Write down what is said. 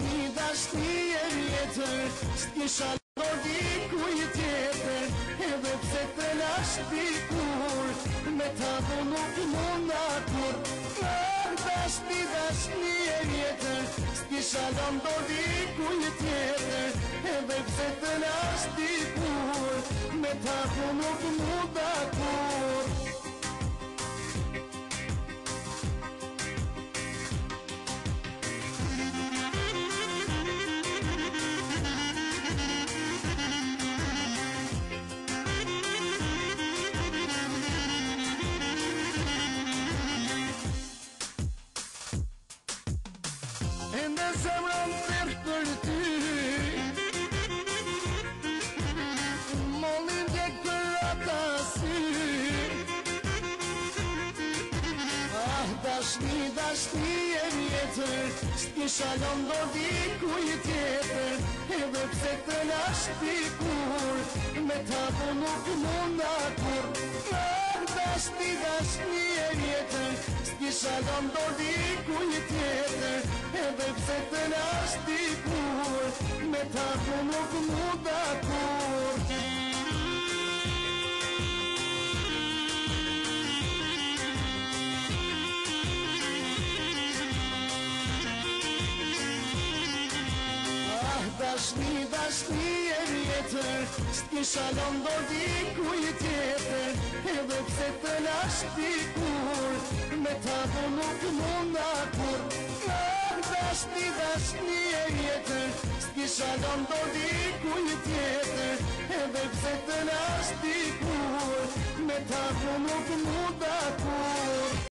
dashni e vjetër, s'kisha lor dikuj tjetër, edhe pse të lash dikur, me ta do nuk munda kur. Dashni e vjetër, s'kisha lor dikuj tjetër, edhe pse të lash dikur, me ta do nuk munda kur. Ende zemrën tërë për ty, mollin djek për ata sy. Dashni e vjetër, s'kisha lëndo dikuj tjetër, edhe pse të lash dikur, me ta do nuk munda kur. Dashni e vjetër, s'kisha lëndo dikuj tjetër, edhe pse të lash dikur, me ta do nuk munda kur. Dashni e vjetër, s'kisha lëndo dikuj tjetër, edhe pse të lash dikur, me ta do nuk munda kur. Dashni e vjetër, s'kisha lëndo dikuj tjetër, edhe pse të lash dikur, me ta do nuk munda kur.